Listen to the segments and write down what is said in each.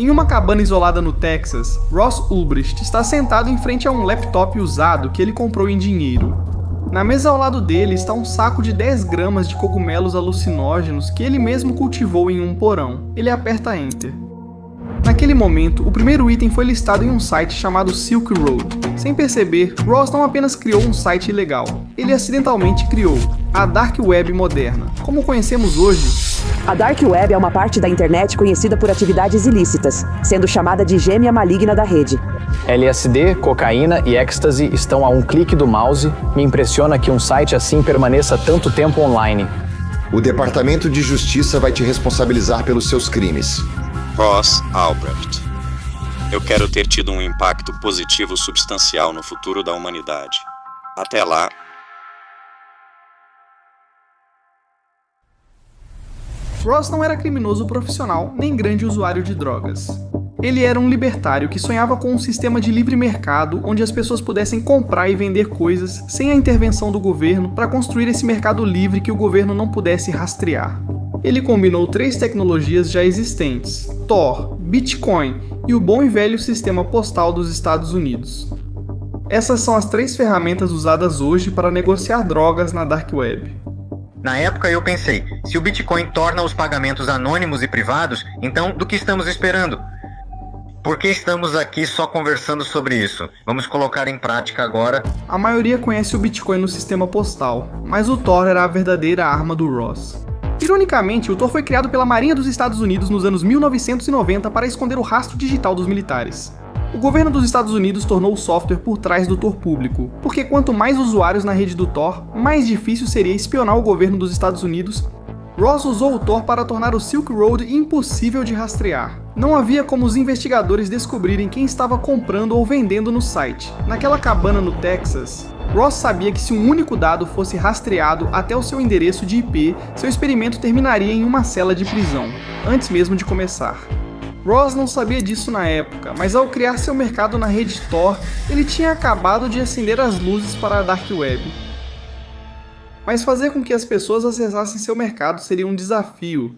Em uma cabana isolada no Texas, Ross Ulbricht está sentado em frente a um laptop usado que ele comprou em dinheiro. Na mesa ao lado dele está um saco de 10 gramas de cogumelos alucinógenos que ele mesmo cultivou em um porão. Ele aperta Enter. Naquele momento, o primeiro item foi listado em um site chamado Silk Road. Sem perceber, Ross não apenas criou um site ilegal, ele acidentalmente criou a Dark Web moderna. Como conhecemos hoje, a Dark Web é uma parte da internet conhecida por atividades ilícitas, sendo chamada de gêmea maligna da rede. LSD, cocaína e êxtase estão a um clique do mouse. Me impressiona que um site assim permaneça tanto tempo online. O Departamento de Justiça vai te responsabilizar pelos seus crimes. Ross Ulbricht. Eu quero ter tido um impacto positivo substancial no futuro da humanidade. Até lá. Ross não era criminoso profissional, nem grande usuário de drogas. Ele era um libertário que sonhava com um sistema de livre mercado onde as pessoas pudessem comprar e vender coisas sem a intervenção do governo para construir esse mercado livre que o governo não pudesse rastrear. Ele combinou 3 tecnologias já existentes: Tor, Bitcoin e o bom e velho sistema postal dos Estados Unidos. Essas são as 3 ferramentas usadas hoje para negociar drogas na Dark Web. Na época eu pensei, se o Bitcoin torna os pagamentos anônimos e privados, então do que estamos esperando? Por que estamos aqui só conversando sobre isso? Vamos colocar em prática agora. A maioria conhece o Bitcoin no sistema postal, mas o Tor era a verdadeira arma do Ross. Ironicamente, o Tor foi criado pela Marinha dos Estados Unidos nos anos 1990 para esconder o rastro digital dos militares. O governo dos Estados Unidos tornou o software por trás do Tor público, porque quanto mais usuários na rede do Tor, mais difícil seria espionar o governo dos Estados Unidos. Ross usou o Tor para tornar o Silk Road impossível de rastrear. Não havia como os investigadores descobrirem quem estava comprando ou vendendo no site. Naquela cabana no Texas, Ross sabia que se um único dado fosse rastreado até o seu endereço de IP, seu experimento terminaria em uma cela de prisão, antes mesmo de começar. Ross não sabia disso na época, mas ao criar seu mercado na rede Tor, ele tinha acabado de acender as luzes para a Dark Web. Mas fazer com que as pessoas acessassem seu mercado seria um desafio.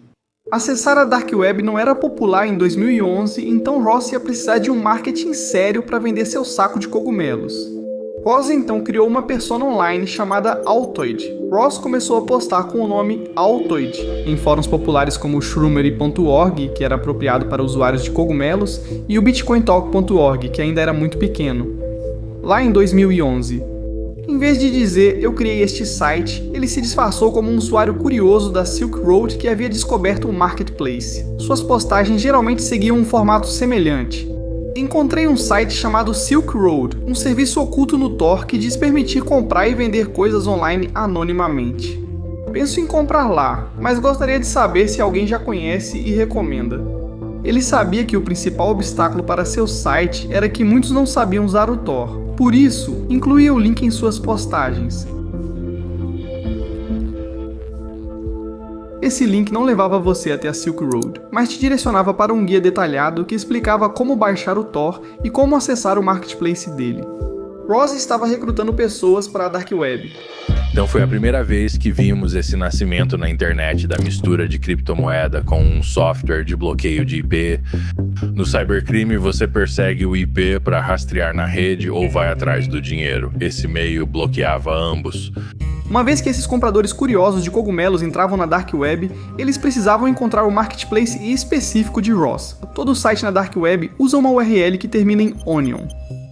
Acessar a Dark Web não era popular em 2011, então Ross ia precisar de um marketing sério para vender seu saco de cogumelos. Ross então criou uma persona online chamada Altoid. Ross começou a postar com o nome Altoid em fóruns populares como o Shroomery.org, que era apropriado para usuários de cogumelos, e o BitcoinTalk.org, que ainda era muito pequeno. Lá em 2011, em vez de dizer "eu criei este site", ele se disfarçou como um usuário curioso da Silk Road que havia descoberto o marketplace. Suas postagens geralmente seguiam um formato semelhante. Encontrei um site chamado Silk Road, um serviço oculto no Tor que diz permitir comprar e vender coisas online anonimamente. Penso em comprar lá, mas gostaria de saber se alguém já conhece e recomenda. Ele sabia que o principal obstáculo para seu site era que muitos não sabiam usar o Tor. Por isso, incluía o link em suas postagens. Esse link não levava você até a Silk Road, mas te direcionava para um guia detalhado que explicava como baixar o Tor e como acessar o marketplace dele. Ross estava recrutando pessoas para a Dark Web. Então foi a primeira vez que vimos esse nascimento na internet da mistura de criptomoeda com um software de bloqueio de IP. No cybercrime você persegue o IP para rastrear na rede ou vai atrás do dinheiro. Esse meio bloqueava ambos. Uma vez que esses compradores curiosos de cogumelos entravam na Dark Web, eles precisavam encontrar o marketplace específico de Ross. Todo site na Dark Web usa uma URL que termina em Onion.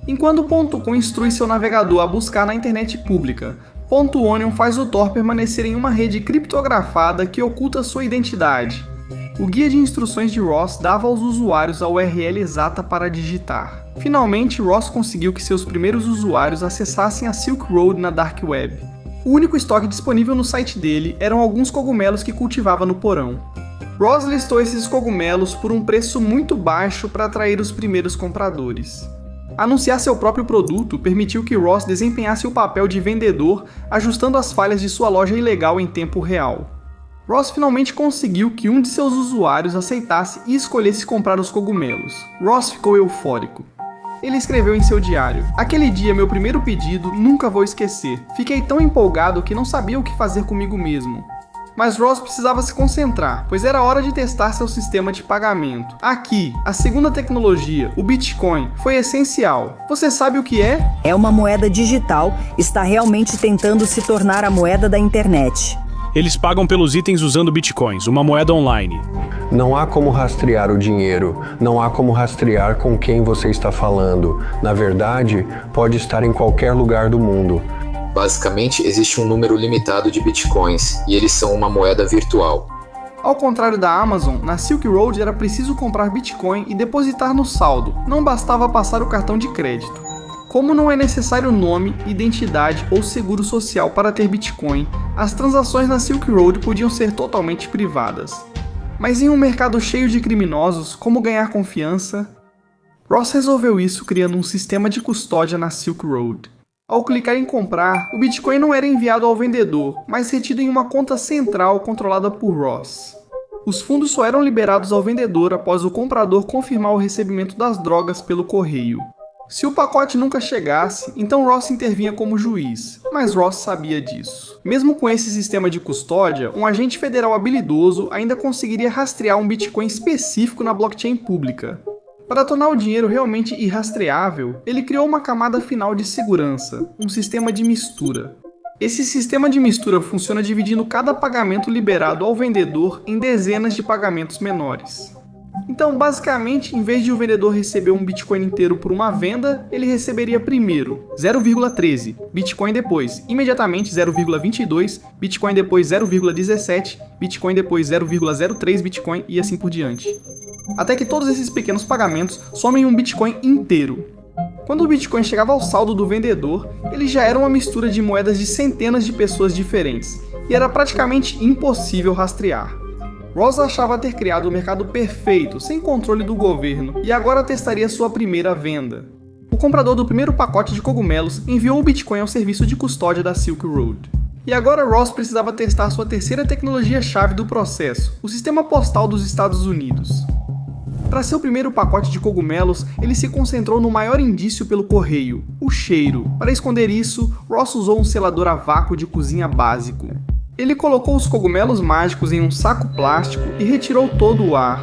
Enquanto o .com instrui seu navegador a buscar na internet pública, .onion faz o Tor permanecer em uma rede criptografada que oculta sua identidade. O guia de instruções de Ross dava aos usuários a URL exata para digitar. Finalmente, Ross conseguiu que seus primeiros usuários acessassem a Silk Road na Dark Web. O único estoque disponível no site dele eram alguns cogumelos que cultivava no porão. Ross listou esses cogumelos por um preço muito baixo para atrair os primeiros compradores. Anunciar seu próprio produto permitiu que Ross desempenhasse o papel de vendedor, ajustando as falhas de sua loja ilegal em tempo real. Ross finalmente conseguiu que um de seus usuários aceitasse e escolhesse comprar os cogumelos. Ross ficou eufórico. Ele escreveu em seu diário: "Aquele dia, meu primeiro pedido, nunca vou esquecer. Fiquei tão empolgado que não sabia o que fazer comigo mesmo. Mas Ross precisava se concentrar, pois era hora de testar seu sistema de pagamento. Aqui, a segunda tecnologia, o Bitcoin, foi essencial. Você sabe o que é? É uma moeda digital, está realmente tentando se tornar a moeda da internet. Eles pagam pelos itens usando bitcoins, uma moeda online. Não há como rastrear o dinheiro, não há como rastrear com quem você está falando. Na verdade, pode estar em qualquer lugar do mundo. Basicamente, existe um número limitado de bitcoins, e eles são uma moeda virtual. Ao contrário da Amazon, na Silk Road era preciso comprar Bitcoin e depositar no saldo, não bastava passar o cartão de crédito. Como não é necessário nome, identidade ou seguro social para ter Bitcoin, as transações na Silk Road podiam ser totalmente privadas. Mas em um mercado cheio de criminosos, como ganhar confiança? Ross resolveu isso criando um sistema de custódia na Silk Road. Ao clicar em comprar, o Bitcoin não era enviado ao vendedor, mas retido em uma conta central controlada por Ross. Os fundos só eram liberados ao vendedor após o comprador confirmar o recebimento das drogas pelo correio. Se o pacote nunca chegasse, então Ross intervinha como juiz, mas Ross sabia disso. Mesmo com esse sistema de custódia, um agente federal habilidoso ainda conseguiria rastrear um Bitcoin específico na blockchain pública. Para tornar o dinheiro realmente irrastreável, ele criou uma camada final de segurança, um sistema de mistura. Esse sistema de mistura funciona dividindo cada pagamento liberado ao vendedor em dezenas de pagamentos menores. Então, basicamente, em vez de o vendedor receber um Bitcoin inteiro por uma venda, ele receberia primeiro 0,13, Bitcoin depois, imediatamente 0,22, Bitcoin depois 0,17, Bitcoin depois 0,03 Bitcoin e assim por diante. Até que todos esses pequenos pagamentos somem um Bitcoin inteiro. Quando o Bitcoin chegava ao saldo do vendedor, ele já era uma mistura de moedas de centenas de pessoas diferentes, e era praticamente impossível rastrear. Ross achava ter criado o mercado perfeito, sem controle do governo, e agora testaria sua primeira venda. O comprador do primeiro pacote de cogumelos enviou o Bitcoin ao serviço de custódia da Silk Road. E agora Ross precisava testar sua terceira tecnologia-chave do processo, o sistema postal dos Estados Unidos. Para seu primeiro pacote de cogumelos, ele se concentrou no maior indício pelo correio, o cheiro. Para esconder isso, Ross usou um selador a vácuo de cozinha básico. Ele colocou os cogumelos mágicos em um saco plástico e retirou todo o ar.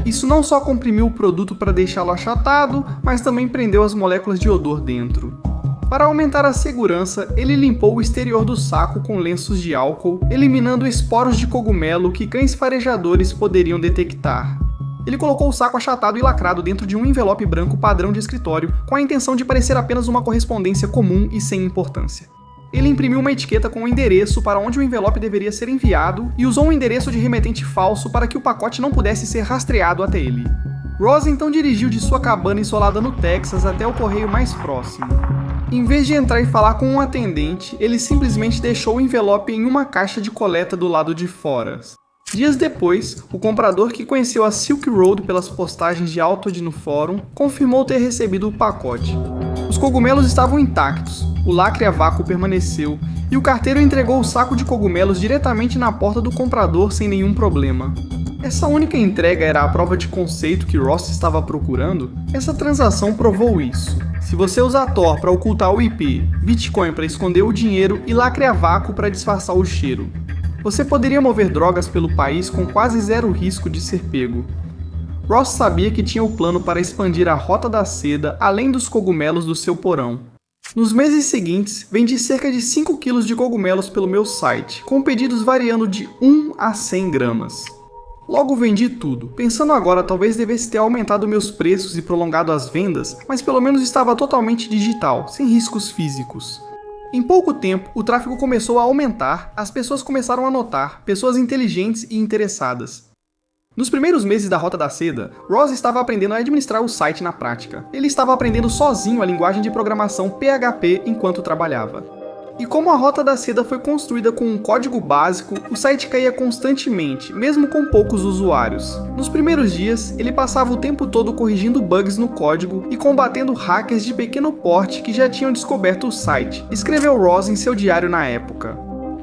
Isso não só comprimiu o produto para deixá-lo achatado, mas também prendeu as moléculas de odor dentro. Para aumentar a segurança, ele limpou o exterior do saco com lenços de álcool, eliminando esporos de cogumelo que cães farejadores poderiam detectar. Ele colocou o saco achatado e lacrado dentro de um envelope branco padrão de escritório, com a intenção de parecer apenas uma correspondência comum e sem importância. Ele imprimiu uma etiqueta com o endereço para onde o envelope deveria ser enviado e usou um endereço de remetente falso para que o pacote não pudesse ser rastreado até ele. Ross então dirigiu de sua cabana isolada no Texas até o correio mais próximo. Em vez de entrar e falar com um atendente, ele simplesmente deixou o envelope em uma caixa de coleta do lado de fora. Dias depois, o comprador que conheceu a Silk Road pelas postagens de Autod no fórum confirmou ter recebido o pacote. Os cogumelos estavam intactos, o lacre a vácuo permaneceu, e o carteiro entregou o saco de cogumelos diretamente na porta do comprador sem nenhum problema. Essa única entrega era a prova de conceito que Ross estava procurando? Essa transação provou isso. Se você usar Tor para ocultar o IP, Bitcoin para esconder o dinheiro e lacre a vácuo para disfarçar o cheiro, você poderia mover drogas pelo país com quase zero risco de ser pego. Ross sabia que tinha o plano para expandir a Rota da Seda além dos cogumelos do seu porão. Nos meses seguintes, vendi cerca de 5 kg de cogumelos pelo meu site, com pedidos variando de 1 a 100 gramas. Logo vendi tudo. Pensando agora, talvez devesse ter aumentado meus preços e prolongado as vendas, mas pelo menos estava totalmente digital, sem riscos físicos. Em pouco tempo, o tráfego começou a aumentar, as pessoas começaram a notar, pessoas inteligentes e interessadas. Nos primeiros meses da Rota da Seda, Ross estava aprendendo a administrar o site na prática. Ele estava aprendendo sozinho a linguagem de programação PHP enquanto trabalhava. E como a Rota da Seda foi construída com um código básico, o site caía constantemente, mesmo com poucos usuários. Nos primeiros dias, ele passava o tempo todo corrigindo bugs no código e combatendo hackers de pequeno porte que já tinham descoberto o site, escreveu Ross em seu diário na época.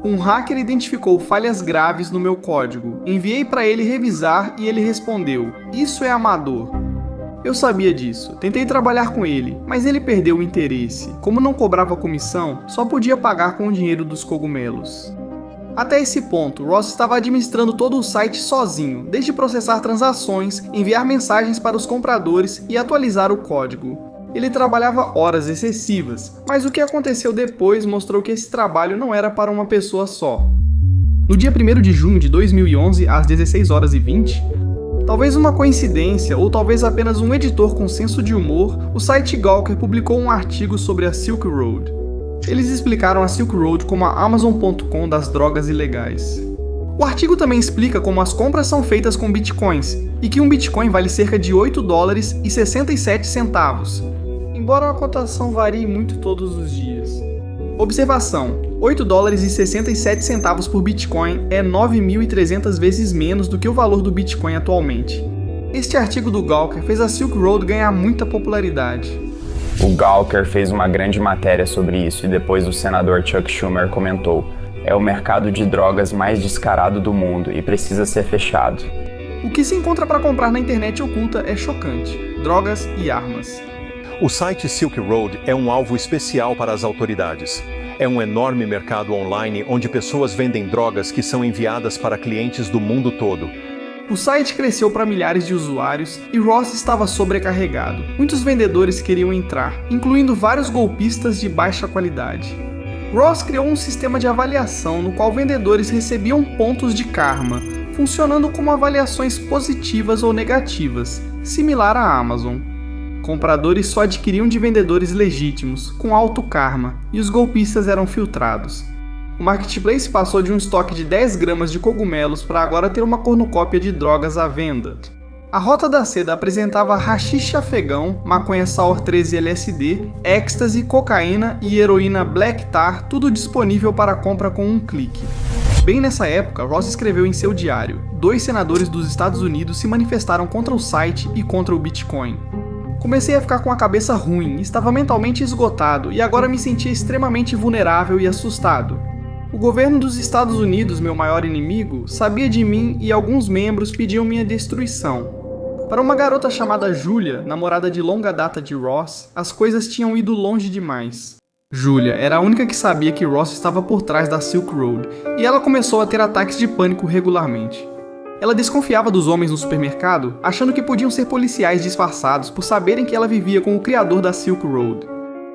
Um hacker identificou falhas graves no meu código. Enviei para ele revisar e ele respondeu: "Isso é amador." Eu sabia disso, tentei trabalhar com ele, mas ele perdeu o interesse. Como não cobrava comissão, só podia pagar com o dinheiro dos cogumelos. Até esse ponto, Ross estava administrando todo o site sozinho, desde processar transações, enviar mensagens para os compradores e atualizar o código. Ele trabalhava horas excessivas, mas o que aconteceu depois mostrou que esse trabalho não era para uma pessoa só. No dia 1º de junho de 2011, às 16h20, talvez uma coincidência ou talvez apenas um editor com senso de humor, o site Gawker publicou um artigo sobre a Silk Road. Eles explicaram a Silk Road como a Amazon.com das drogas ilegais. O artigo também explica como as compras são feitas com bitcoins e que um bitcoin vale cerca de $8,67, embora a cotação varie muito todos os dias. Observação: $8,67 por Bitcoin é 9.300 vezes menos do que o valor do Bitcoin atualmente. Este artigo do Gawker fez a Silk Road ganhar muita popularidade. O Gawker fez uma grande matéria sobre isso e depois o senador Chuck Schumer comentou: é o mercado de drogas mais descarado do mundo e precisa ser fechado. O que se encontra para comprar na internet oculta é chocante: drogas e armas. O site Silk Road é um alvo especial para as autoridades. É um enorme mercado online onde pessoas vendem drogas que são enviadas para clientes do mundo todo. O site cresceu para milhares de usuários e Ross estava sobrecarregado. Muitos vendedores queriam entrar, incluindo vários golpistas de baixa qualidade. Ross criou um sistema de avaliação no qual vendedores recebiam pontos de karma, funcionando como avaliações positivas ou negativas, similar à Amazon. Compradores só adquiriam de vendedores legítimos, com alto karma, e os golpistas eram filtrados. O marketplace passou de um estoque de 10 gramas de cogumelos para agora ter uma cornucópia de drogas à venda. A Rota da Seda apresentava haxixe afegão, maconha sour 13 LSD, ecstasy, cocaína e heroína black tar, tudo disponível para compra com um clique. Bem nessa época, Ross escreveu em seu diário: 2 senadores dos Estados Unidos se manifestaram contra o site e contra o Bitcoin. Comecei a ficar com a cabeça ruim, estava mentalmente esgotado e agora me sentia extremamente vulnerável e assustado. O governo dos Estados Unidos, meu maior inimigo, sabia de mim e alguns membros pediam minha destruição. Para uma garota chamada Julia, namorada de longa data de Ross, as coisas tinham ido longe demais. Julia era a única que sabia que Ross estava por trás da Silk Road e ela começou a ter ataques de pânico regularmente. Ela desconfiava dos homens no supermercado, achando que podiam ser policiais disfarçados por saberem que ela vivia com o criador da Silk Road.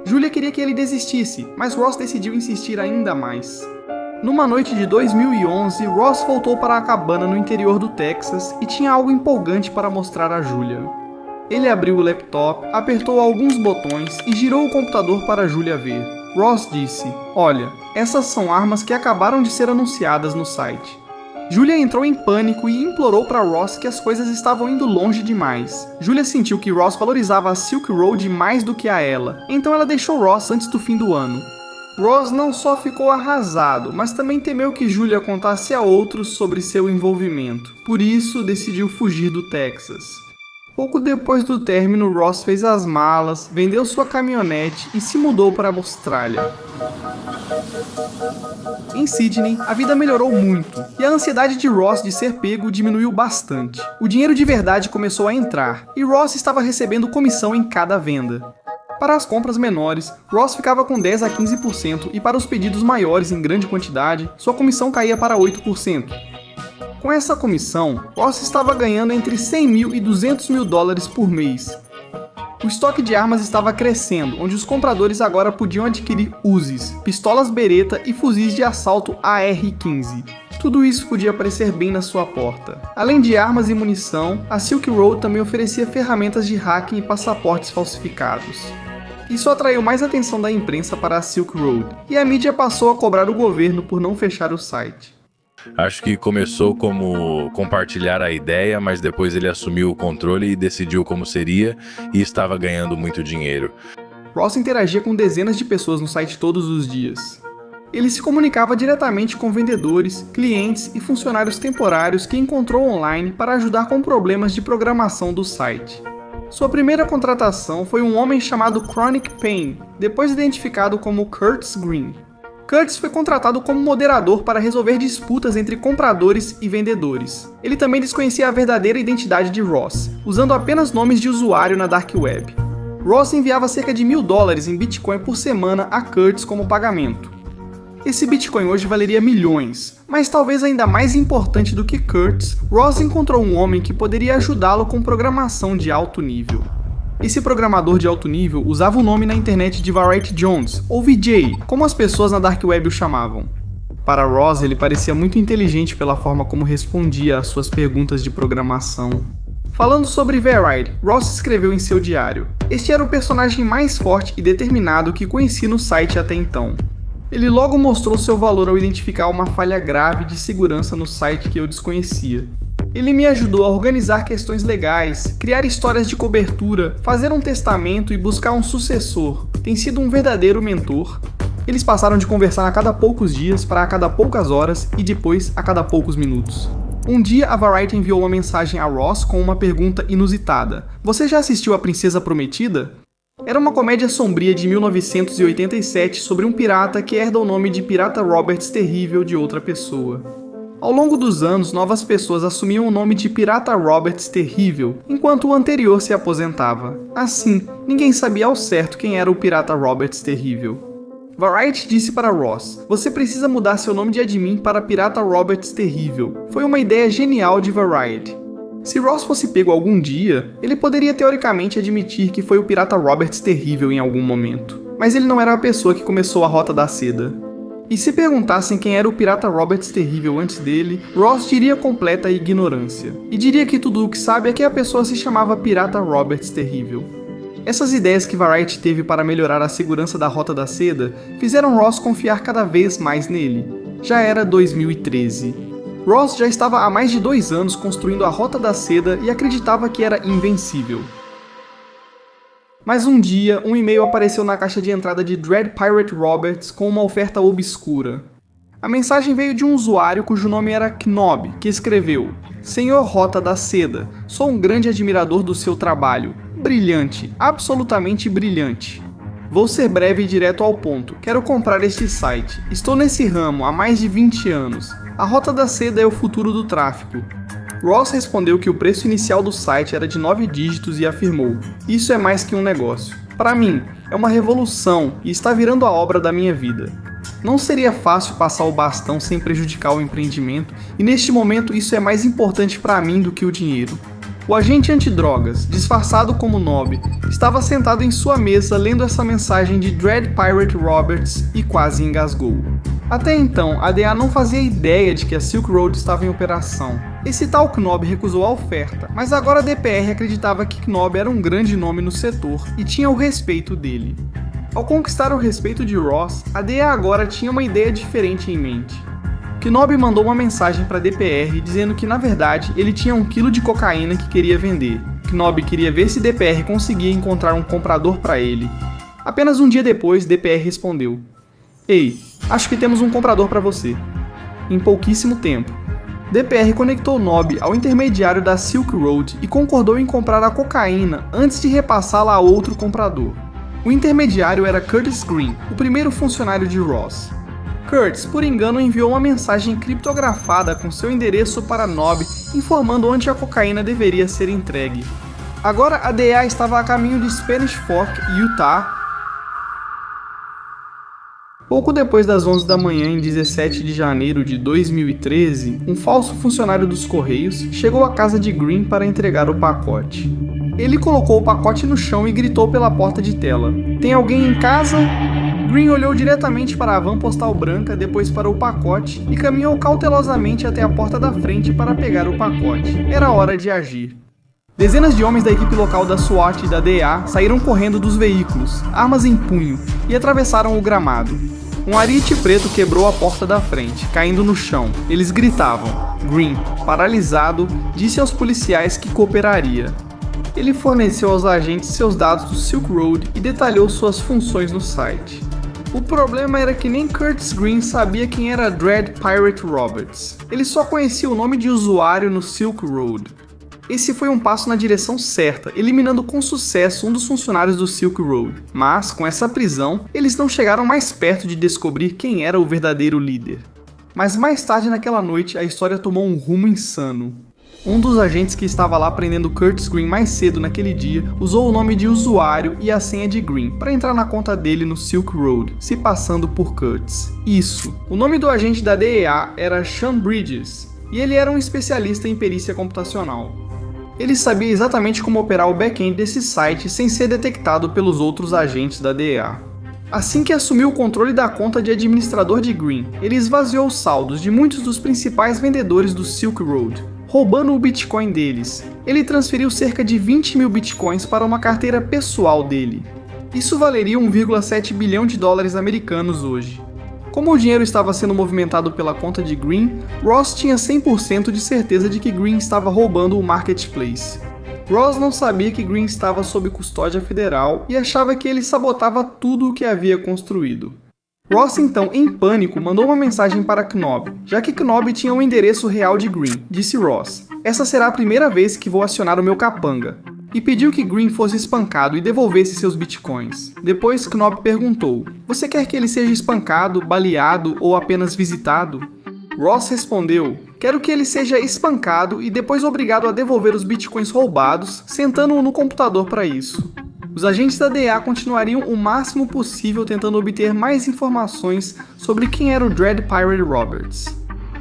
Julia queria que ele desistisse, mas Ross decidiu insistir ainda mais. Numa noite de 2011, Ross voltou para a cabana no interior do Texas e tinha algo empolgante para mostrar a Julia. Ele abriu o laptop, apertou alguns botões e girou o computador para Julia ver. Ross disse: "Olha, essas são armas que acabaram de ser anunciadas no site." Julia entrou em pânico e implorou para Ross que as coisas estavam indo longe demais. Julia sentiu que Ross valorizava a Silk Road mais do que a ela, então ela deixou Ross antes do fim do ano. Ross não só ficou arrasado, mas também temeu que Julia contasse a outros sobre seu envolvimento. Por isso, decidiu fugir do Texas. Pouco depois do término, Ross fez as malas, vendeu sua caminhonete e se mudou para a Austrália. Em Sydney, a vida melhorou muito, e a ansiedade de Ross de ser pego diminuiu bastante. O dinheiro de verdade começou a entrar, e Ross estava recebendo comissão em cada venda. Para as compras menores, Ross ficava com 10 a 15%, e para os pedidos maiores em grande quantidade, sua comissão caía para 8%. Com essa comissão, Ross estava ganhando entre 100 mil e 200 mil dólares por mês. O estoque de armas estava crescendo, onde os compradores agora podiam adquirir Uzis, pistolas Beretta e fuzis de assalto AR-15. Tudo isso podia aparecer bem na sua porta. Além de armas e munição, a Silk Road também oferecia ferramentas de hacking e passaportes falsificados. Isso atraiu mais atenção da imprensa para a Silk Road, e a mídia passou a cobrar o governo por não fechar o site. Acho que começou como compartilhar a ideia, mas depois ele assumiu o controle e decidiu como seria e estava ganhando muito dinheiro. Ross interagia com dezenas de pessoas no site todos os dias. Ele se comunicava diretamente com vendedores, clientes e funcionários temporários que encontrou online para ajudar com problemas de programação do site. Sua primeira contratação foi um homem chamado Chronic Pain, depois identificado como Curtis Green. Curtis foi contratado como moderador para resolver disputas entre compradores e vendedores. Ele também desconhecia a verdadeira identidade de Ross, usando apenas nomes de usuário na Dark Web. Ross enviava cerca de $1.000 em Bitcoin por semana a Curtis como pagamento. Esse Bitcoin hoje valeria milhões, mas talvez ainda mais importante do que Curtis, Ross encontrou um homem que poderia ajudá-lo com programação de alto nível. Esse programador de alto nível usava o nome na internet de Variety Jones, ou VJ, como as pessoas na Dark Web o chamavam. Para Ross, ele parecia muito inteligente pela forma como respondia às suas perguntas de programação. Falando sobre Variety, Ross escreveu em seu diário: "Este era o personagem mais forte e determinado que conheci no site até então. Ele logo mostrou seu valor ao identificar uma falha grave de segurança no site que eu desconhecia. Ele me ajudou a organizar questões legais, criar histórias de cobertura, fazer um testamento e buscar um sucessor. Tem sido um verdadeiro mentor." Eles passaram de conversar a cada poucos dias para a cada poucas horas e depois a cada poucos minutos. Um dia, a Variety enviou uma mensagem a Ross com uma pergunta inusitada: "Você já assistiu A Princesa Prometida?" Era uma comédia sombria de 1987 sobre um pirata que herda o nome de Pirata Roberts Terrível de outra pessoa. Ao longo dos anos, novas pessoas assumiam o nome de Pirata Roberts Terrível, enquanto o anterior se aposentava. Assim, ninguém sabia ao certo quem era o Pirata Roberts Terrível. Variety disse para Ross: "Você precisa mudar seu nome de admin para Pirata Roberts Terrível." Foi uma ideia genial de Variety. Se Ross fosse pego algum dia, ele poderia teoricamente admitir que foi o Pirata Roberts Terrível em algum momento. Mas ele não era a pessoa que começou a Rota da Seda. E se perguntassem quem era o Pirata Roberts Terrível antes dele, Ross diria completa ignorância. E diria que tudo o que sabe é que a pessoa se chamava Pirata Roberts Terrível. Essas ideias que Variety teve para melhorar a segurança da Rota da Seda fizeram Ross confiar cada vez mais nele. Já era 2013. Ross já estava há mais de 2 anos construindo a Rota da Seda e acreditava que era invencível. Mas um dia, um e-mail apareceu na caixa de entrada de Dread Pirate Roberts com uma oferta obscura. A mensagem veio de um usuário cujo nome era Knob, que escreveu: "Senhor Rota da Seda, sou um grande admirador do seu trabalho. Brilhante, absolutamente brilhante. Vou ser breve e direto ao ponto. Quero comprar este site. Estou nesse ramo há mais de 20 anos. A Rota da Seda é o futuro do tráfico." Ross respondeu que o preço inicial do site era de 9 dígitos e afirmou: "Isso é mais que um negócio. Para mim, é uma revolução e está virando a obra da minha vida. Não seria fácil passar o bastão sem prejudicar o empreendimento, e neste momento isso é mais importante para mim do que o dinheiro." O agente antidrogas, disfarçado como Knob, estava sentado em sua mesa lendo essa mensagem de Dread Pirate Roberts e quase engasgou. Até então, a DEA não fazia ideia de que a Silk Road estava em operação. Esse tal Knob recusou a oferta, mas agora a DPR acreditava que Knob era um grande nome no setor e tinha o respeito dele. Ao conquistar o respeito de Ross, a DEA agora tinha uma ideia diferente em mente. Knob mandou uma mensagem para a DPR dizendo que, na verdade, ele tinha 1 quilo de cocaína que queria vender. Knob queria ver se DPR conseguia encontrar um comprador para ele. Apenas um dia depois, DPR respondeu: "Ei, acho que temos um comprador para você." Em pouquíssimo tempo, DPR conectou Knob ao intermediário da Silk Road e concordou em comprar a cocaína antes de repassá-la a outro comprador. O intermediário era Curtis Green, o primeiro funcionário de Ross. Curtis, por engano, enviou uma mensagem criptografada com seu endereço para Knob, informando onde a cocaína deveria ser entregue. Agora a DEA estava a caminho de Spanish Fork, Utah. Pouco depois das 11 da manhã, em 17 de janeiro de 2013, um falso funcionário dos Correios chegou à casa de Green para entregar o pacote. Ele colocou o pacote no chão e gritou pela porta de tela: "Tem alguém em casa?" Green olhou diretamente para a van postal branca, depois para o pacote e caminhou cautelosamente até a porta da frente para pegar o pacote. Era hora de agir. Dezenas de homens da equipe local da SWAT e da DEA saíram correndo dos veículos, armas em punho, e atravessaram o gramado. Um ariete preto quebrou a porta da frente, caindo no chão. Eles gritavam. Green, paralisado, disse aos policiais que cooperaria. Ele forneceu aos agentes seus dados do Silk Road e detalhou suas funções no site. O problema era que nem Curtis Green sabia quem era Dread Pirate Roberts. Ele só conhecia o nome de usuário no Silk Road. Esse foi um passo na direção certa, eliminando com sucesso um dos funcionários do Silk Road. Mas, com essa prisão, eles não chegaram mais perto de descobrir quem era o verdadeiro líder. Mas mais tarde naquela noite, a história tomou um rumo insano. Um dos agentes que estava lá prendendo Curtis Green mais cedo naquele dia usou o nome de usuário e a senha de Green para entrar na conta dele no Silk Road, se passando por Curtis. Isso. O nome do agente da DEA era Sean Bridges, e ele era um especialista em perícia computacional. Ele sabia exatamente como operar o back-end desse site sem ser detectado pelos outros agentes da DEA. Assim que assumiu o controle da conta de administrador de Green, ele esvaziou os saldos de muitos dos principais vendedores do Silk Road, roubando o Bitcoin deles. Ele transferiu cerca de 20 mil Bitcoins para uma carteira pessoal dele. Isso valeria 1,7 bilhão de dólares americanos hoje. Como o dinheiro estava sendo movimentado pela conta de Green, Ross tinha 100% de certeza de que Green estava roubando o marketplace. Ross não sabia que Green estava sob custódia federal e achava que ele sabotava tudo o que havia construído. Ross, então, em pânico, mandou uma mensagem para Knob, já que Knob tinha o endereço real de Green. Disse Ross: "Essa será a primeira vez que vou acionar o meu capanga", e pediu que Green fosse espancado e devolvesse seus bitcoins. Depois, Knob perguntou: "Você quer que ele seja espancado, baleado ou apenas visitado?" Ross respondeu: "Quero que ele seja espancado e depois obrigado a devolver os bitcoins roubados, sentando-o no computador para isso." Os agentes da DEA continuariam o máximo possível tentando obter mais informações sobre quem era o Dread Pirate Roberts.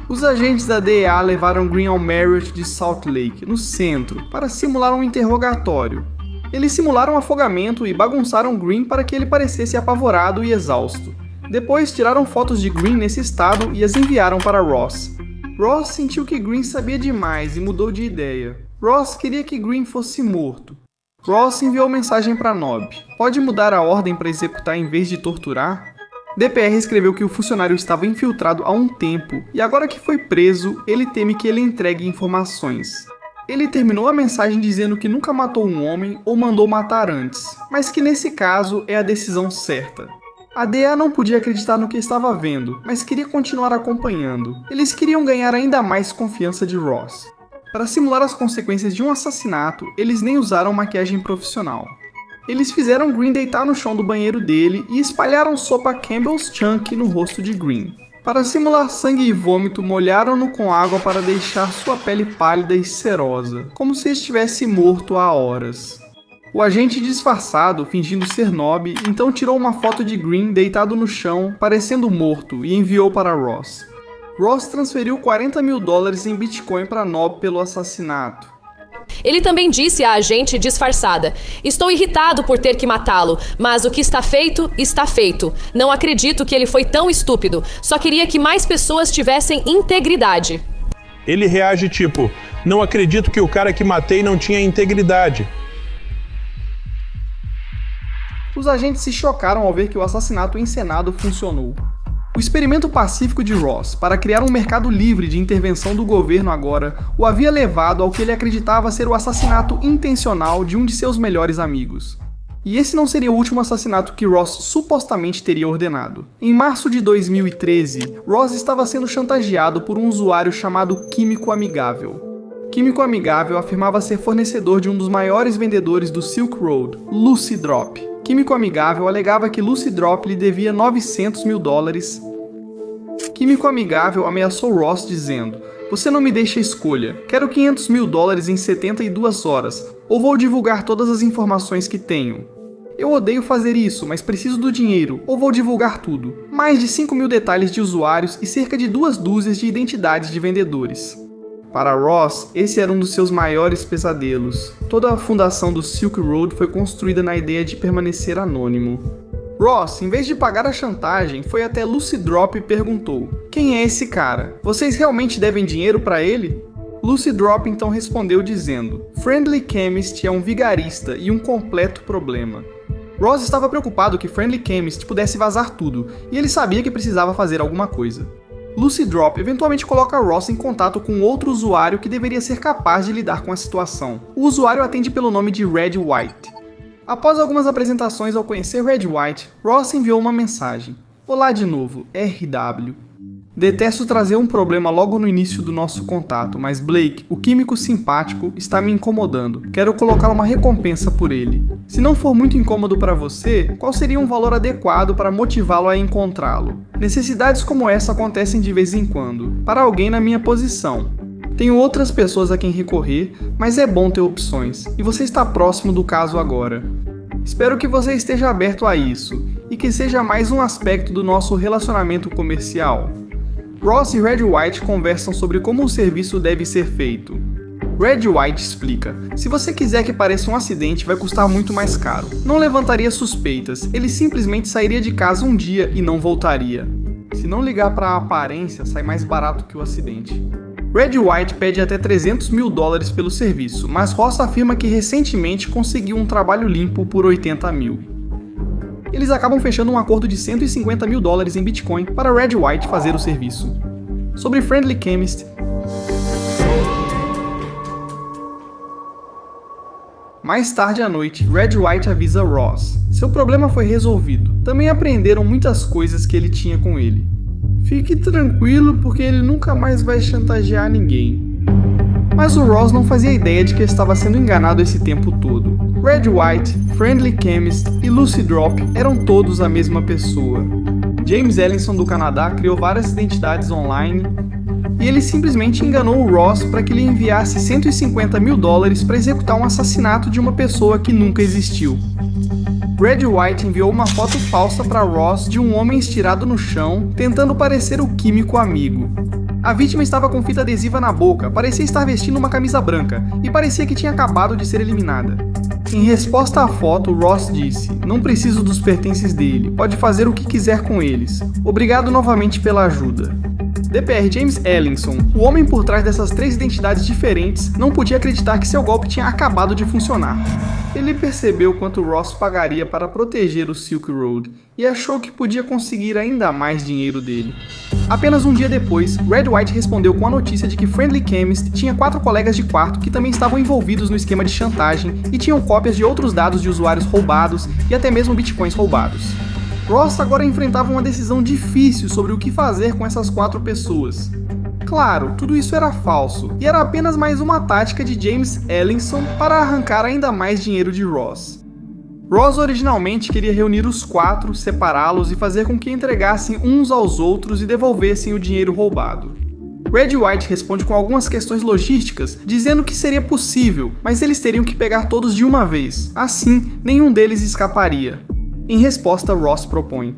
Os agentes da DEA levaram Green ao Marriott de Salt Lake, no centro, para simular um interrogatório. Eles simularam afogamento e bagunçaram Green para que ele parecesse apavorado e exausto. Depois tiraram fotos de Green nesse estado e as enviaram para Ross. Ross sentiu que Green sabia demais e mudou de ideia. Ross queria que Green fosse morto. Ross enviou mensagem para Knob: "Pode mudar a ordem para executar em vez de torturar?" DPR escreveu que o funcionário estava infiltrado há um tempo e agora que foi preso, ele teme que ele entregue informações. Ele terminou a mensagem dizendo que nunca matou um homem ou mandou matar antes, mas que nesse caso é a decisão certa. A DEA não podia acreditar no que estava vendo, mas queria continuar acompanhando. Eles queriam ganhar ainda mais confiança de Ross. Para simular as consequências de um assassinato, eles nem usaram maquiagem profissional. Eles fizeram Green deitar no chão do banheiro dele e espalharam sopa Campbell's Chunk no rosto de Green. Para simular sangue e vômito, molharam-no com água para deixar sua pele pálida e cerosa, como se estivesse morto há horas. O agente disfarçado, fingindo ser Knob, então tirou uma foto de Green deitado no chão, parecendo morto, e enviou para Ross. Ross transferiu 40 mil dólares em Bitcoin para Knob pelo assassinato. Ele também disse à agente disfarçada: "Estou irritado por ter que matá-lo, mas o que está feito, está feito. Não acredito que ele foi tão estúpido. Só queria que mais pessoas tivessem integridade." Ele reage tipo: "Não acredito que o cara que matei não tinha integridade." Os agentes se chocaram ao ver que o assassinato encenado funcionou. O experimento pacífico de Ross para criar um mercado livre de intervenção do governo agora o havia levado ao que ele acreditava ser o assassinato intencional de um de seus melhores amigos. E esse não seria o último assassinato que Ross supostamente teria ordenado. Em março de 2013, Ross estava sendo chantageado por um usuário chamado Químico Amigável. Químico Amigável afirmava ser fornecedor de um dos maiores vendedores do Silk Road, Lucy Drop. Químico Amigável alegava que Lucy Drop lhe devia 900 mil dólares. Químico Amigável ameaçou Ross dizendo: "Você não me deixa escolha. Quero 500 mil dólares em 72 horas, ou vou divulgar todas as informações que tenho. Eu odeio fazer isso, mas preciso do dinheiro, ou vou divulgar tudo." Mais de 5 mil detalhes de usuários e cerca de 2 dúzias de identidades de vendedores. Para Ross, esse era um dos seus maiores pesadelos. Toda a fundação do Silk Road foi construída na ideia de permanecer anônimo. Ross, em vez de pagar a chantagem, foi até Lucy Drop e perguntou: "Quem é esse cara? Vocês realmente devem dinheiro para ele?" Lucy Drop então respondeu dizendo: "Friendly Chemist é um vigarista e um completo problema." Ross estava preocupado que Friendly Chemist pudesse vazar tudo, e ele sabia que precisava fazer alguma coisa. Lucy Drop eventualmente coloca Ross em contato com outro usuário que deveria ser capaz de lidar com a situação. O usuário atende pelo nome de Red White. Após algumas apresentações ao conhecer Red White, Ross enviou uma mensagem: "Olá de novo, RW. Detesto trazer um problema logo no início do nosso contato, mas Blake, o químico simpático, está me incomodando. Quero colocar uma recompensa por ele. Se não for muito incômodo para você, qual seria um valor adequado para motivá-lo a encontrá-lo? Necessidades como essa acontecem de vez em quando, para alguém na minha posição. Tenho outras pessoas a quem recorrer, mas é bom ter opções, e você está próximo do caso agora. Espero que você esteja aberto a isso, e que seja mais um aspecto do nosso relacionamento comercial. Ross e Red White conversam sobre como o serviço deve ser feito. Red White explica: se você quiser que pareça um acidente, vai custar muito mais caro. Não levantaria suspeitas, ele simplesmente sairia de casa um dia e não voltaria. Se não ligar para a aparência, sai mais barato que o acidente. Red White pede até $300 mil pelo serviço, mas Ross afirma que recentemente conseguiu um trabalho limpo por $80 mil. Eles acabam fechando um acordo de $150 mil em Bitcoin para Red White fazer o serviço. Sobre Friendly Chemist, mais tarde à noite, Red White avisa Ross. Seu problema foi resolvido. Também aprenderam muitas coisas que ele tinha com ele. Fique tranquilo porque ele nunca mais vai chantagear ninguém. Mas o Ross não fazia ideia de que estava sendo enganado esse tempo todo. Red White, Friendly Chemist e Lucy Drop eram todos a mesma pessoa. James Ellison do Canadá criou várias identidades online e ele simplesmente enganou o Ross para que lhe enviasse $150 mil para executar um assassinato de uma pessoa que nunca existiu. Red White enviou uma foto falsa para Ross de um homem estirado no chão, tentando parecer o químico amigo. A vítima estava com fita adesiva na boca, parecia estar vestindo uma camisa branca e parecia que tinha acabado de ser eliminada. Em resposta à foto, Ross disse: "Não preciso dos pertences dele, pode fazer o que quiser com eles. Obrigado novamente pela ajuda." DPR James Ellison, o homem por trás dessas 3 identidades diferentes, não podia acreditar que seu golpe tinha acabado de funcionar. Ele percebeu quanto Ross pagaria para proteger o Silk Road e achou que podia conseguir ainda mais dinheiro dele. Apenas um dia depois, Red White respondeu com a notícia de que Friendly Chemist tinha 4 colegas de quarto que também estavam envolvidos no esquema de chantagem e tinham cópias de outros dados de usuários roubados e até mesmo bitcoins roubados. Ross agora enfrentava uma decisão difícil sobre o que fazer com essas 4 pessoas. Claro, tudo isso era falso, e era apenas mais uma tática de James Ellison para arrancar ainda mais dinheiro de Ross. Ross originalmente queria reunir os 4, separá-los e fazer com que entregassem uns aos outros e devolvessem o dinheiro roubado. Red White responde com algumas questões logísticas, dizendo que seria possível, mas eles teriam que pegar todos de uma vez, assim nenhum deles escaparia. Em resposta, Ross propõe: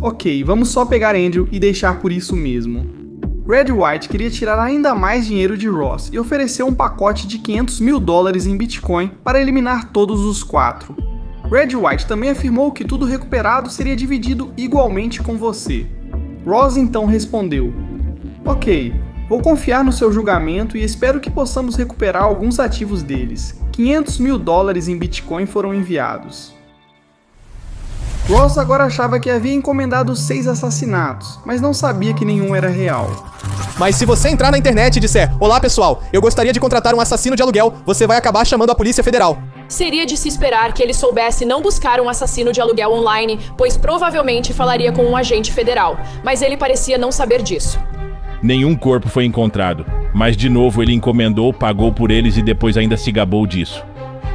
"Ok, vamos só pegar Andrew e deixar por isso mesmo." Red White queria tirar ainda mais dinheiro de Ross e ofereceu um pacote de $500 mil em Bitcoin para eliminar todos os 4. Red White também afirmou que tudo recuperado seria dividido igualmente com você. Ross então respondeu: "Ok, vou confiar no seu julgamento e espero que possamos recuperar alguns ativos deles. $500 mil em Bitcoin foram enviados." Ross agora achava que havia encomendado 6 assassinatos, mas não sabia que nenhum era real. Mas se você entrar na internet e disser: "Olá pessoal, eu gostaria de contratar um assassino de aluguel", você vai acabar chamando a Polícia Federal. Seria de se esperar que ele soubesse não buscar um assassino de aluguel online, pois provavelmente falaria com um agente federal, mas ele parecia não saber disso. Nenhum corpo foi encontrado, mas de novo ele encomendou, pagou por eles e depois ainda se gabou disso.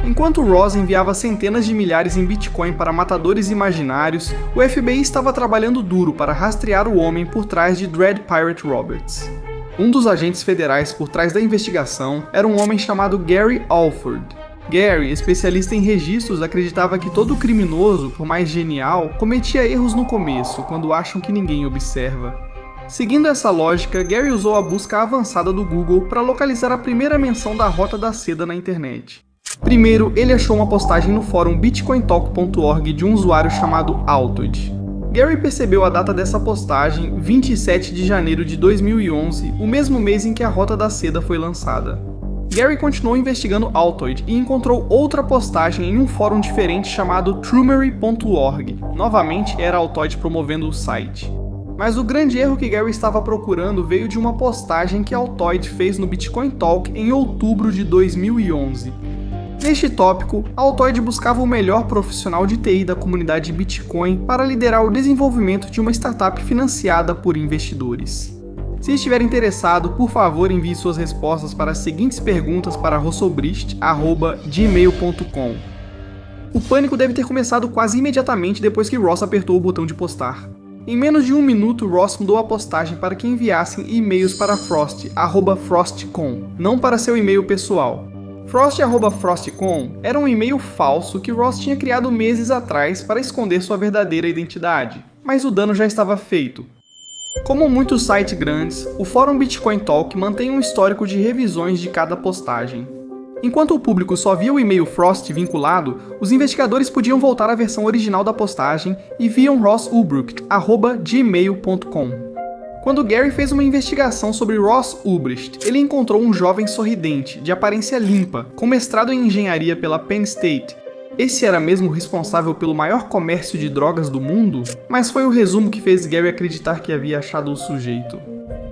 Enquanto Ross enviava centenas de milhares em Bitcoin para matadores imaginários, o FBI estava trabalhando duro para rastrear o homem por trás de Dread Pirate Roberts. Um dos agentes federais por trás da investigação era um homem chamado Gary Alford. Gary, especialista em registros, acreditava que todo criminoso, por mais genial, cometia erros no começo, quando acham que ninguém observa. Seguindo essa lógica, Gary usou a busca avançada do Google para localizar a primeira menção da Rota da Seda na internet. Primeiro, ele achou uma postagem no fórum bitcointalk.org de um usuário chamado Altoid. Gary percebeu a data dessa postagem, 27 de janeiro de 2011, o mesmo mês em que a Rota da Seda foi lançada. Gary continuou investigando Altoid e encontrou outra postagem em um fórum diferente chamado trumery.org. Novamente, era Altoid promovendo o site. Mas o grande erro que Gary estava procurando veio de uma postagem que Altoid fez no Bitcoin Talk em outubro de 2011. Neste tópico, Altoid buscava o melhor profissional de TI da comunidade Bitcoin para liderar o desenvolvimento de uma startup financiada por investidores. Se estiver interessado, por favor envie suas respostas para as seguintes perguntas para rossobrist@gmail.com. O pânico deve ter começado quase imediatamente depois que Ross apertou o botão de postar. Em menos de um minuto, Ross mudou a postagem para que enviassem e-mails para Frost, @frostcom, não para seu e-mail pessoal. Frost@frostcom era um e-mail falso que Ross tinha criado meses atrás para esconder sua verdadeira identidade, mas o dano já estava feito. Como muitos sites grandes, o fórum Bitcoin Talk mantém um histórico de revisões de cada postagem. Enquanto o público só via o e-mail Frost vinculado, os investigadores podiam voltar à versão original da postagem e viam Ross Ulbricht, @gmail.com. Quando Gary fez uma investigação sobre Ross Ulbricht, ele encontrou um jovem sorridente, de aparência limpa, com mestrado em engenharia pela Penn State. Esse era mesmo responsável pelo maior comércio de drogas do mundo? Mas foi o resumo que fez Gary acreditar que havia achado o sujeito.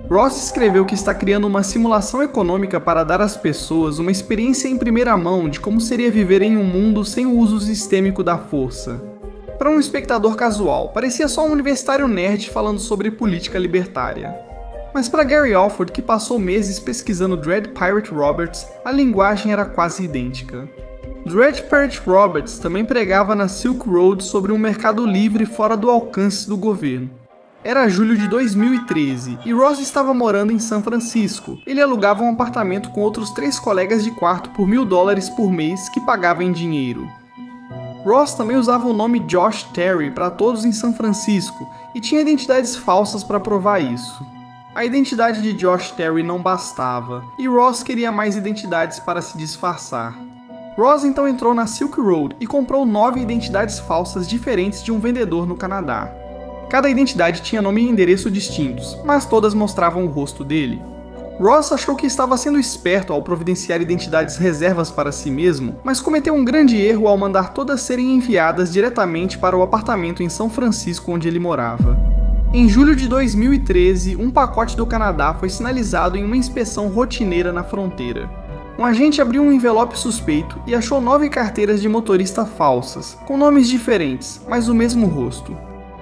Ross escreveu que está criando uma simulação econômica para dar às pessoas uma experiência em primeira mão de como seria viver em um mundo sem o uso sistêmico da força. Para um espectador casual, parecia só um universitário nerd falando sobre política libertária. Mas para Gary Alford, que passou meses pesquisando Dread Pirate Roberts, a linguagem era quase idêntica. Dread Pirate Roberts também pregava na Silk Road sobre um mercado livre fora do alcance do governo. Era julho de 2013 e Ross estava morando em São Francisco. Ele alugava um apartamento com outros 3 colegas de quarto por $1.000 por mês que pagava em dinheiro. Ross também usava o nome Josh Terry para todos em São Francisco e tinha identidades falsas para provar isso. A identidade de Josh Terry não bastava e Ross queria mais identidades para se disfarçar. Ross então entrou na Silk Road e comprou 9 identidades falsas diferentes de um vendedor no Canadá. Cada identidade tinha nome e endereço distintos, mas todas mostravam o rosto dele. Ross achou que estava sendo esperto ao providenciar identidades reservas para si mesmo, mas cometeu um grande erro ao mandar todas serem enviadas diretamente para o apartamento em São Francisco onde ele morava. Em julho de 2013, um pacote do Canadá foi sinalizado em uma inspeção rotineira na fronteira. Um agente abriu um envelope suspeito e achou 9 carteiras de motorista falsas, com nomes diferentes, mas o mesmo rosto.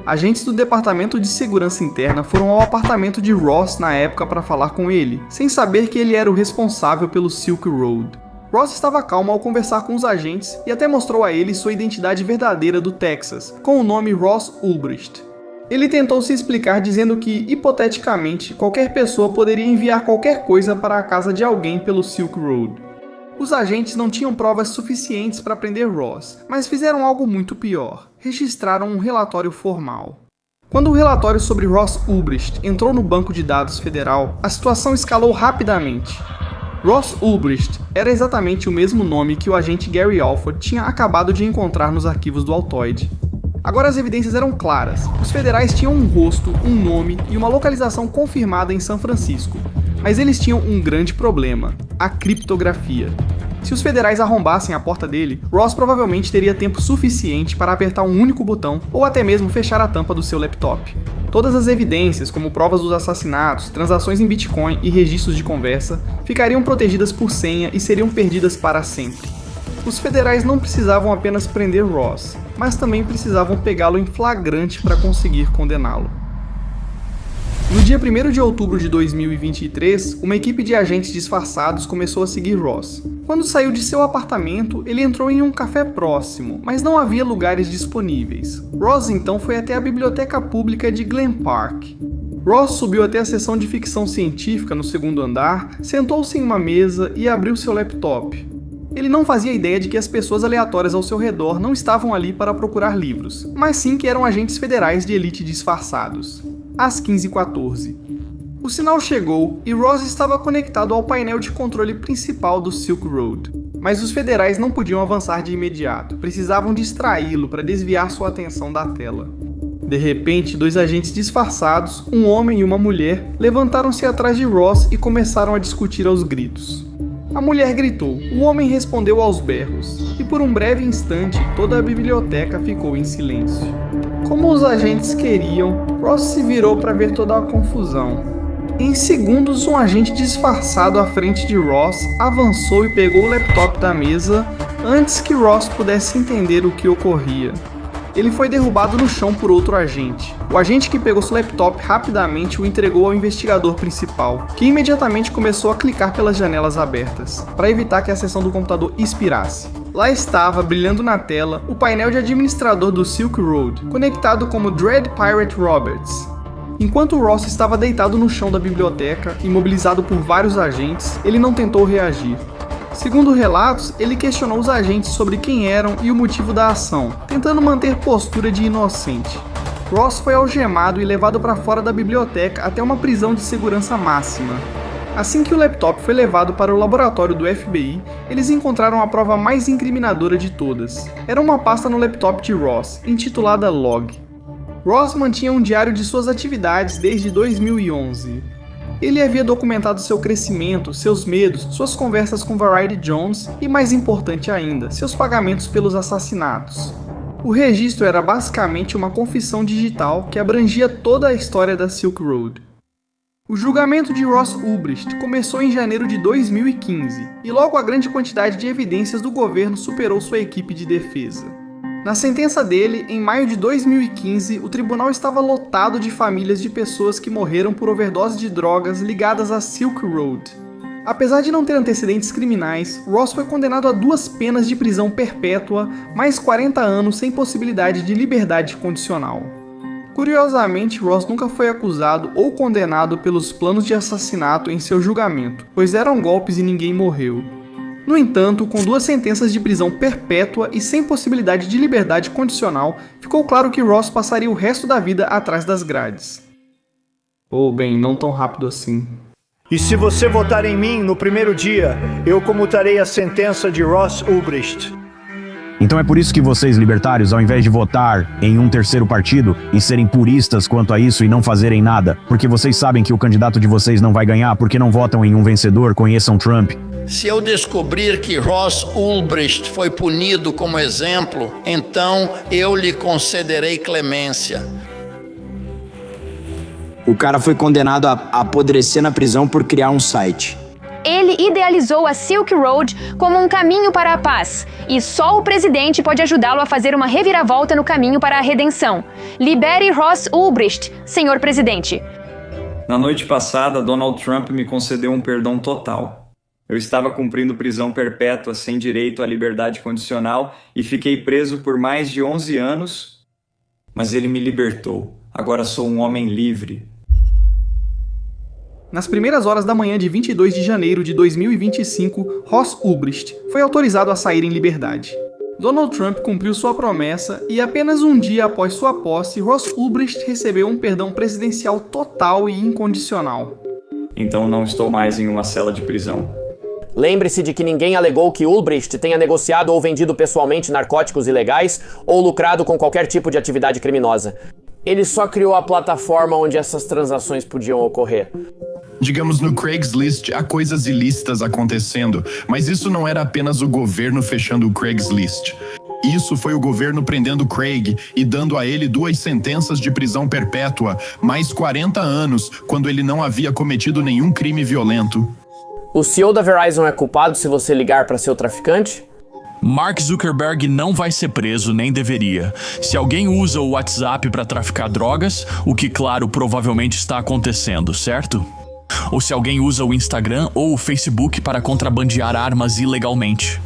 Agentes do Departamento de Segurança Interna foram ao apartamento de Ross na época para falar com ele, sem saber que ele era o responsável pelo Silk Road. Ross estava calmo ao conversar com os agentes e até mostrou a eles sua identidade verdadeira do Texas, com o nome Ross Ulbricht. Ele tentou se explicar dizendo que, hipoteticamente, qualquer pessoa poderia enviar qualquer coisa para a casa de alguém pelo Silk Road. Os agentes não tinham provas suficientes para prender Ross, mas fizeram algo muito pior. Registraram um relatório formal. Quando o relatório sobre Ross Ulbricht entrou no banco de dados federal, a situação escalou rapidamente. Ross Ulbricht era exatamente o mesmo nome que o agente Gary Alford tinha acabado de encontrar nos arquivos do Altoid. Agora as evidências eram claras. Os federais tinham um rosto, um nome e uma localização confirmada em São Francisco. Mas eles tinham um grande problema: a criptografia. Se os federais arrombassem a porta dele, Ross provavelmente teria tempo suficiente para apertar um único botão ou até mesmo fechar a tampa do seu laptop. Todas as evidências, como provas dos assassinatos, transações em Bitcoin e registros de conversa, ficariam protegidas por senha e seriam perdidas para sempre. Os federais não precisavam apenas prender Ross, mas também precisavam pegá-lo em flagrante para conseguir condená-lo. No dia 1º de outubro de 2023, uma equipe de agentes disfarçados começou a seguir Ross. Quando saiu de seu apartamento, ele entrou em um café próximo, mas não havia lugares disponíveis. Ross então foi até a biblioteca pública de Glen Park. Ross subiu até a seção de ficção científica no 2º andar, sentou-se em uma mesa e abriu seu laptop. Ele não fazia ideia de que as pessoas aleatórias ao seu redor não estavam ali para procurar livros, mas sim que eram agentes federais de elite disfarçados. Às 15h14. O sinal chegou e Ross estava conectado ao painel de controle principal do Silk Road. Mas os federais não podiam avançar de imediato, precisavam distraí-lo para desviar sua atenção da tela. De repente, 2 agentes disfarçados, um homem e uma mulher, levantaram-se atrás de Ross e começaram a discutir aos gritos. A mulher gritou, o homem respondeu aos berros, e por um breve instante toda a biblioteca ficou em silêncio. Como os agentes queriam, Ross se virou para ver toda a confusão. Em segundos, um agente disfarçado à frente de Ross avançou e pegou o laptop da mesa antes que Ross pudesse entender o que ocorria. Ele foi derrubado no chão por outro agente. O agente que pegou seu laptop rapidamente o entregou ao investigador principal, que imediatamente começou a clicar pelas janelas abertas, para evitar que a seção do computador expirasse. Lá estava, brilhando na tela, o painel de administrador do Silk Road, conectado como Dread Pirate Roberts. Enquanto Ross estava deitado no chão da biblioteca, imobilizado por vários agentes, ele não tentou reagir. Segundo relatos, ele questionou os agentes sobre quem eram e o motivo da ação, tentando manter postura de inocente. Ross foi algemado e levado para fora da biblioteca até uma prisão de segurança máxima. Assim que o laptop foi levado para o laboratório do FBI, eles encontraram a prova mais incriminadora de todas. Era uma pasta no laptop de Ross, intitulada Log. Ross mantinha um diário de suas atividades desde 2011. Ele havia documentado seu crescimento, seus medos, suas conversas com Variety Jones e, mais importante ainda, seus pagamentos pelos assassinatos. O registro era basicamente uma confissão digital que abrangia toda a história da Silk Road. O julgamento de Ross Ulbricht começou em janeiro de 2015, e logo a grande quantidade de evidências do governo superou sua equipe de defesa. Na sentença dele, em maio de 2015, o tribunal estava lotado de famílias de pessoas que morreram por overdose de drogas ligadas à Silk Road. Apesar de não ter antecedentes criminais, Ross foi condenado a 2 penas de prisão perpétua, mais 40 anos sem possibilidade de liberdade condicional. Curiosamente, Ross nunca foi acusado ou condenado pelos planos de assassinato em seu julgamento, pois eram golpes e ninguém morreu. No entanto, com 2 sentenças de prisão perpétua e sem possibilidade de liberdade condicional, ficou claro que Ross passaria o resto da vida atrás das grades. Ou bem, não tão rápido assim. E se você votar em mim no primeiro dia, eu comutarei a sentença de Ross Ulbricht. Então é por isso que vocês, libertários, ao invés de votar em um terceiro partido e serem puristas quanto a isso e não fazerem nada, porque vocês sabem que o candidato de vocês não vai ganhar porque não votam em um vencedor, conheçam Trump. Se eu descobrir que Ross Ulbricht foi punido como exemplo, então eu lhe concederei clemência. O cara foi condenado a apodrecer na prisão por criar um site. Ele idealizou a Silk Road como um caminho para a paz, e só o presidente pode ajudá-lo a fazer uma reviravolta no caminho para a redenção. Libere Ross Ulbricht, senhor presidente. Na noite passada, Donald Trump me concedeu um perdão total. Eu estava cumprindo prisão perpétua sem direito à liberdade condicional e fiquei preso por mais de 11 anos, mas ele me libertou. Agora sou um homem livre. Nas primeiras horas da manhã de 22 de janeiro de 2025, Ross Ulbricht foi autorizado a sair em liberdade. Donald Trump cumpriu sua promessa e apenas um dia após sua posse, Ross Ulbricht recebeu um perdão presidencial total e incondicional. Então não estou mais em uma cela de prisão. Lembre-se de que ninguém alegou que Ulbricht tenha negociado ou vendido pessoalmente narcóticos ilegais ou lucrado com qualquer tipo de atividade criminosa. Ele só criou a plataforma onde essas transações podiam ocorrer. Digamos, no Craigslist há coisas ilícitas acontecendo, mas isso não era apenas o governo fechando o Craigslist. Isso foi o governo prendendo Craig e dando a ele 2 sentenças de prisão perpétua, mais 40 anos, quando ele não havia cometido nenhum crime violento. O CEO da Verizon é culpado se você ligar para seu traficante? Mark Zuckerberg não vai ser preso, nem deveria. Se alguém usa o WhatsApp para traficar drogas, o que, claro, provavelmente está acontecendo, certo? Ou se alguém usa o Instagram ou o Facebook para contrabandear armas ilegalmente.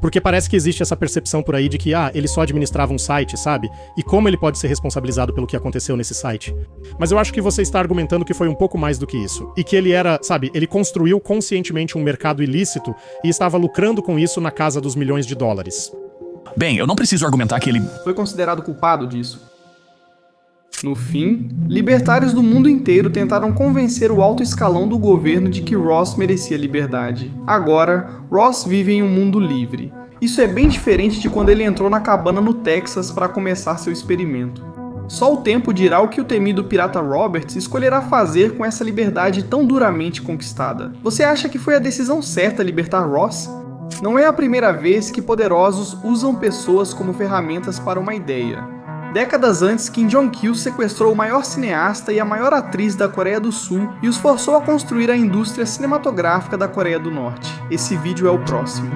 Porque parece que existe essa percepção por aí de que, ele só administrava um site, sabe? E como ele pode ser responsabilizado pelo que aconteceu nesse site? Mas eu acho que você está argumentando que foi um pouco mais do que isso. E que ele era, ele construiu conscientemente um mercado ilícito e estava lucrando com isso na casa dos milhões de dólares. Bem, eu não preciso argumentar que ele foi considerado culpado disso. No fim, libertários do mundo inteiro tentaram convencer o alto escalão do governo de que Ross merecia liberdade. Agora, Ross vive em um mundo livre. Isso é bem diferente de quando ele entrou na cabana no Texas para começar seu experimento. Só o tempo dirá o que o temido pirata Roberts escolherá fazer com essa liberdade tão duramente conquistada. Você acha que foi a decisão certa libertar Ross? Não é a primeira vez que poderosos usam pessoas como ferramentas para uma ideia. Décadas antes, Kim Jong-il sequestrou o maior cineasta e a maior atriz da Coreia do Sul e os forçou a construir a indústria cinematográfica da Coreia do Norte. Esse vídeo é o próximo.